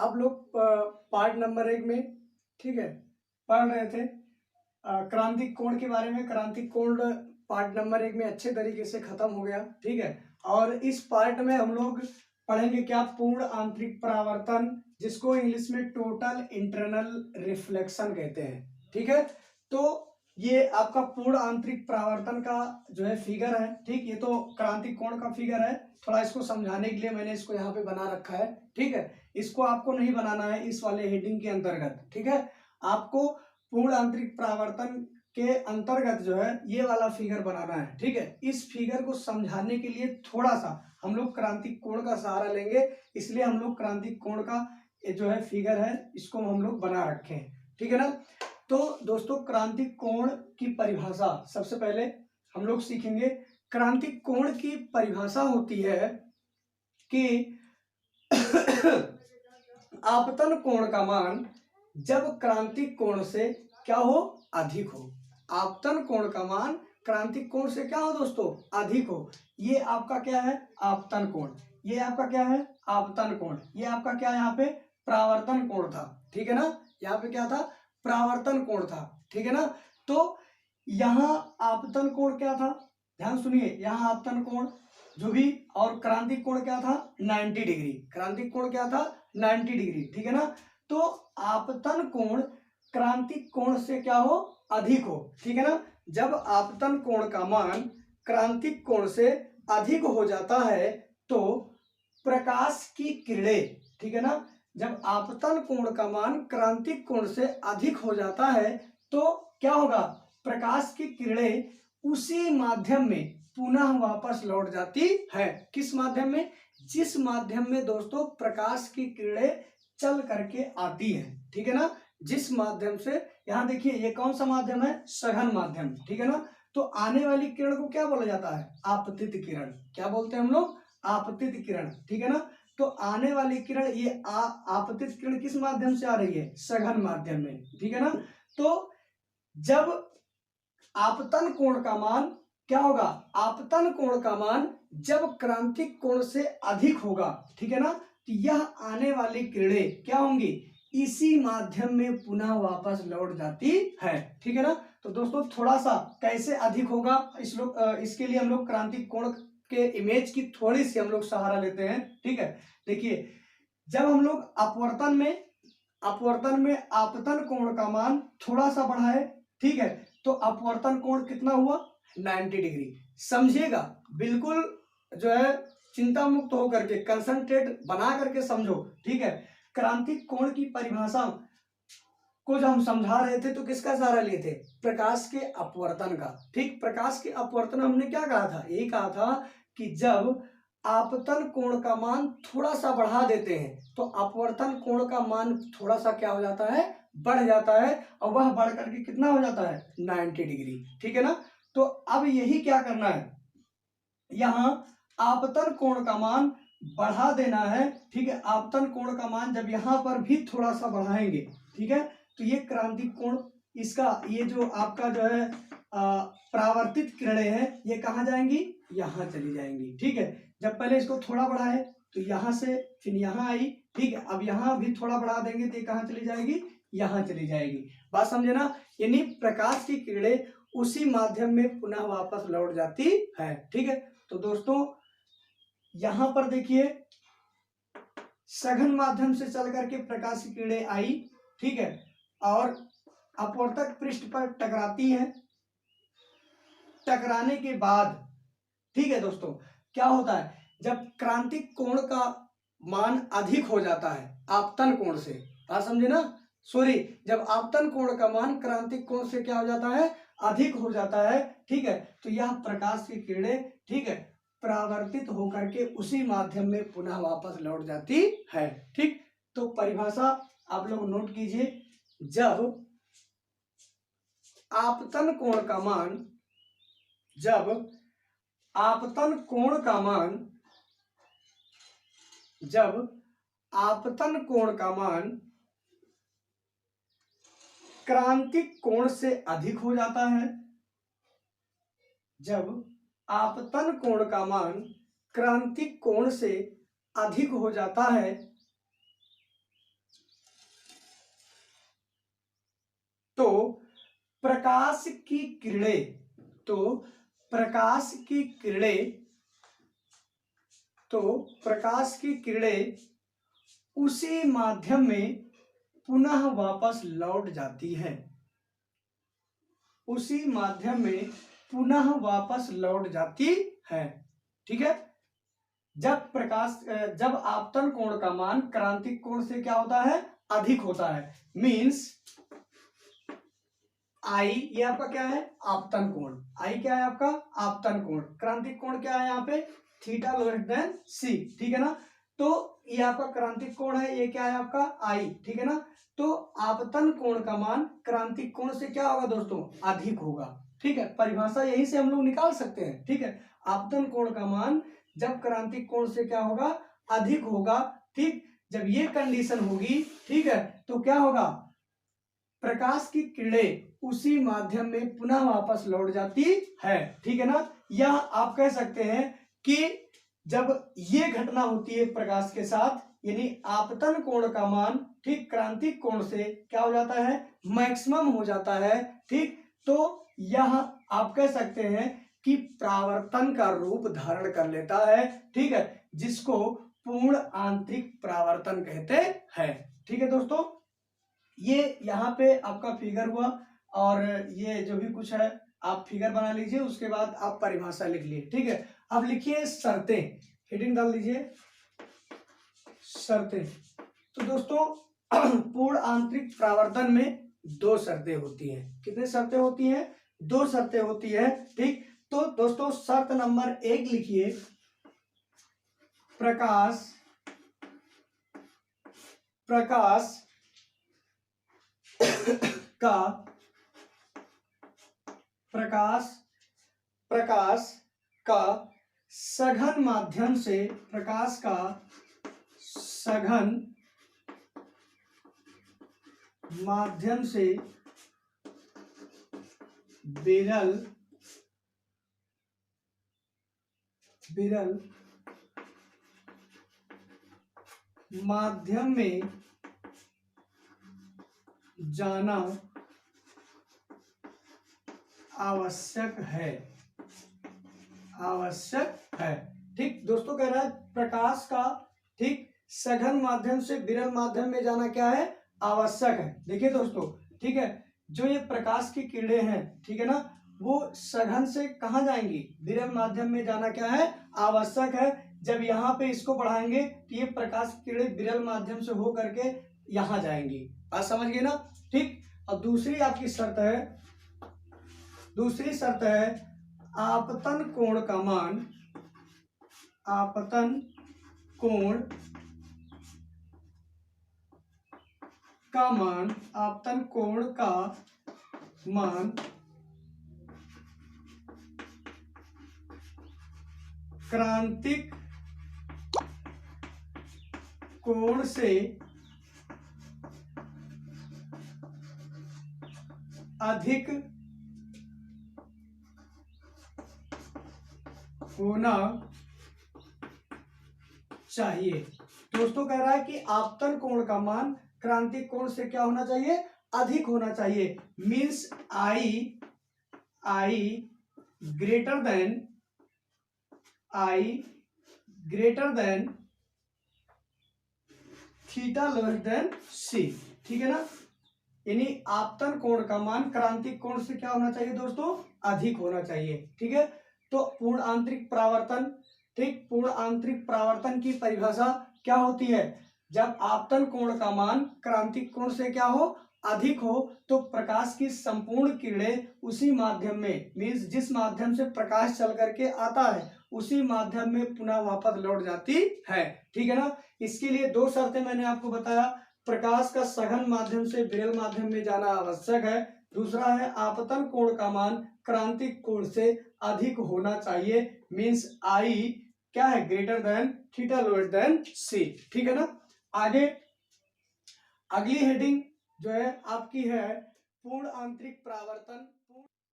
आप लोग part number 1 में, ठीक है, पढ़ रहे थे क्रांतिक कोण के बारे में। क्रांतिक कोण पार्ट नंबर 1 में अच्छे तरीके से खत्म हो गया, ठीक है। और इस पार्ट में हम लोग पढ़ेंगे क्या, पूर्ण आंतरिक परावर्तन, जिसको इंग्लिश में टोटल इंटरनल रिफ्लेक्शन कहते हैं, ठीक है। तो ये आपका पूर्ण आंतरिक परावर्तन का जो है फिगर है, ठीक। ये तो क्रांतिक कोण का फिगर है, थोड़ा इसको समझाने के लिए मैंने इसको यहाँ पे बना रखा है, ठीक है। इसको आपको नहीं बनाना है इस वाले हेडिंग के अंतर्गत, ठीक है। आपको पूर्ण आंतरिक परावर्तन के अंतर्गत जो है ये वाला फिगर बनाना है, ठीक है। इस फिगर को समझाने के लिए थोड़ा सा हम लोग क्रांतिक कोण का सहारा लेंगे, इसलिए हम लोग क्रांतिक कोण का जो है फिगर है इसको हम लोग बना रखे हैं, ठीक है ना। तो दोस्तों क्रांतिक कोण की परिभाषा सबसे पहले हम लोग सीखेंगे। क्रांतिक कोण की परिभाषा होती है कि आपतन कोण का मान जब क्रांतिक कोण से क्या हो, अधिक हो। आपतन कोण का मान क्रांतिक कोण से क्या हो दोस्तों, अधिक हो। ये आपका क्या है, आपतन कोण। ये आपका क्या है, आपतन कोण। ये आपका क्या है, यहाँ पे परावर्तन कोण था, ठीक है ना। यहाँ पे क्या था, परावर्तन कोण था, ठीक है ना। तो यहाँ आपतन कोण क्या था, ध्यान सुनिए, यहाँ आपतन कोण जो भी, और क्रांतिक कोण क्या था, 90 डिग्री। क्रांतिक कोण क्या था, 90 डिग्री, ठीक है ना। तो आपतन कोण क्रांतिक कोण से क्या हो, अधिक हो, ठीक है ना। जब आपतन कोण का मान क्रांतिक कोण से अधिक हो जाता है तो प्रकाश की किरणें, ठीक है ना। जब आपतन कोण का मान क्रांतिक कोण से अधिक हो जाता है तो क्या होगा, प्रकाश की किरणें उसी माध्यम में पुनः वापस लौट जाती है। किस माध्यम में, जिस माध्यम में दोस्तों प्रकाश की किरणें चल करके आती है, ठीक है ना। जिस माध्यम से, यहां देखिए ये कौन सा माध्यम है, सघन माध्यम, ठीक है ना। तो आने वाली किरण को क्या बोला जाता है, आपतित किरण। क्या बोलते हैं हम लोग, आपतित किरण, ठीक है ना। तो आने वाली किरण, ये आपतित किरण किस माध्यम से आ रही है, सघन माध्यम में, ठीक है ना। तो जब आपतन कोण का मान क्या होगा, आपतन कोण का मान जब क्रांतिक कोण से अधिक होगा, ठीक है ना, तो यह आने वाली किरणें क्या होंगी, इसी माध्यम में पुनः वापस लौट जाती है, ठीक है ना। तो दोस्तों थोड़ा सा कैसे अधिक होगा, इसके लिए हम लोग क्रांतिक कोण के इमेज की थोड़ी सी हम लोग सहारा लेते हैं, ठीक है। देखिए जब हम लोग अपवर्तन में आपतन कोण का मान थोड़ा सा बढ़ाए, ठीक है, तो अपवर्तन कोण कितना हुआ, 90 डिग्री। समझिएगा बिल्कुल, जो है चिंता मुक्त होकर के, कंसंट्रेट बना करके समझो, ठीक है। क्रांतिक कोण की परिभाषा को जब हम समझा रहे थे तो किसका सहारा लिए थे, प्रकाश के अपवर्तन का, ठीक। प्रकाश के अपवर्तन हमने क्या कहा था, यही कहा था कि जब आपतन कोण का मान थोड़ा सा बढ़ा देते हैं तो अपवर्तन कोण का मान थोड़ा सा क्या हो जाता है, बढ़ जाता है, और वह बढ़ करके कितना हो जाता है, 90 डिग्री, ठीक है ना। तो अब यही क्या करना है, यहां आपतन कोण का मान बढ़ा देना है, ठीक है। आपतन कोण का मान जब यहां पर भी थोड़ा सा बढ़ाएंगे, ठीक है, तो ये क्रांतिक कोण, इसका ये जो आपका जो है परावर्तित किरणें हैं ये कहाँ जाएंगी, यहां चली जाएंगी, ठीक है। जब पहले इसको थोड़ा बढ़ाए तो यहां से फिर यहां आई, ठीक है। अब यहां भी थोड़ा बढ़ा देंगे तो ये कहां चली जाएगी, यहां चली जाएगी। बात समझे ना। यानी प्रकाश की किरणें उसी माध्यम में पुनः वापस लौट जाती है, ठीक है। तो दोस्तों यहां पर देखिए सघन माध्यम से चल करके प्रकाश की किरणें आई, ठीक है, और अपवर्तक पृष्ठ पर टकराती हैं। टकराने के बाद, ठीक है दोस्तों, क्या होता है, जब क्रांतिक कोण का मान अधिक हो जाता है आपतन कोण से, बात समझे ना, सॉरी, जब आपतन कोण का मान क्रांतिक कोण से क्या हो जाता है, अधिक हो जाता है, ठीक है, तो यह प्रकाश की किरणें, ठीक है, परावर्तित होकर के उसी माध्यम में पुनः वापस लौट जाती है, ठीक। तो परिभाषा आप लोग नोट कीजिए, जब आपतन कोण का मान, जब आपतन कोण का मान, जब आपतन कोण का मान क्रांतिक कोण से अधिक हो जाता है, जब आपतन कोण का मान क्रांतिक कोण से अधिक हो जाता है प्रकाश की किरणें उसी माध्यम में पुनः वापस लौट जाती हैं। उसी माध्यम में पुनः वापस लौट जाती है। ठीक है, जब आपतन कोण का मान क्रांतिक कोण से क्या होता है, अधिक होता है, मीन्स आई, ये आपका क्या है, आपतन कोण। आई क्या है आपका, आपतन कोण। क्रांतिक कोण क्या है यहाँ पे, थीटा लोअर देन सी। ठीक है ना, तो ये आपका क्रांतिक कोण है, ये क्या है आपका आई। ठीक है ना, तो आपतन कोण का मान क्रांतिक कोण से क्या होगा दोस्तों, अधिक होगा। ठीक है, परिभाषा यही से हम लोग निकाल सकते हैं। ठीक है, आपतन कोण का मान जब क्रांतिक कोण से क्या होगा, अधिक होगा। ठीक, जब ये कंडीशन होगी, ठीक है, तो क्या होगा, प्रकाश की किरणें उसी माध्यम में पुनः वापस लौट जाती है। ठीक है ना, या आप कह सकते हैं कि जब ये घटना होती है प्रकाश के साथ, यानी आपतन कोण का मान ठीक क्रांतिक कोण से क्या हो जाता है, मैक्सिमम हो जाता है। ठीक, तो यह आप कह सकते हैं कि परावर्तन का रूप धारण कर लेता है। ठीक है, जिसको पूर्ण आंतरिक परावर्तन कहते हैं। ठीक है दोस्तों, ये यहाँ पे आपका फिगर हुआ, और ये जो भी कुछ है आप फिगर बना लीजिए, उसके बाद आप परिभाषा लिख लिए। ठीक है, अब लिखिए शर्तें, हेडिंग डाल दीजिए शर्तें। तो दोस्तों पूर्ण आंतरिक परावर्तन में दो शर्तें होती हैं। कितने शर्तें होती हैं, दो शर्तें होती है। ठीक, तो दोस्तों शर्त नंबर 1 लिखिए, प्रकाश का सघन माध्यम से, प्रकाश का सघन माध्यम से विरल माध्यम में जाना आवश्यक है। ठीक दोस्तों, कह रहा है प्रकाश का ठीक सघन माध्यम से विरल माध्यम में जाना क्या है, आवश्यक है। देखिए दोस्तों, ठीक है, जो ये प्रकाश की किरणें हैं, ठीक है ना, वो सघन से कहाँ जाएंगी, विरल माध्यम में जाना क्या है, आवश्यक है। जब यहाँ पे इसको बढ़ाएंगे तो ये प्रकाश की किरणें विरल माध्यम से हो करके यहाँ जाएंगी। बात समझ गए ना। ठीक, अब दूसरी आपकी शर्त है आपतन कोण का मान, आपतन कोण का मान क्रांतिक कोण से अधिक होना चाहिए। दोस्तों कह रहा है कि आपतन कोण का मान क्रांतिक कोण से क्या होना चाहिए, अधिक होना चाहिए। Means I greater than theta lower than C. ठीक है ना, यानी आपतन कोण का मान क्रांतिक कोण से क्या होना चाहिए दोस्तों, अधिक होना चाहिए। ठीक है, तो पूर्ण आंतरिक परावर्तन, ठीक, पूर्ण आंतरिक परावर्तन की परिभाषा क्या होती है, जब आपतन कोण का मान क्रांतिक कोण से क्या हो, अधिक हो, तो प्रकाश की संपूर्ण किरणें उसी माध्यम में, मीन्स जिस माध्यम से प्रकाश चल करके आता है उसी माध्यम में पुनः वापस लौट जाती है। ठीक है ना, इसके लिए दो शर्तें मैंने आपको बताया, प्रकाश का सघन माध्यम से विरल माध्यम में जाना आवश्यक है, दूसरा है आपतन कोण का मान क्रांतिक कोण से अधिक होना चाहिए, मीन्स आई क्या है, greater than theta lower than C. ठीक है ना, आगे अगली हेडिंग जो है आपकी है पूर्ण आंतरिक परावर्तन।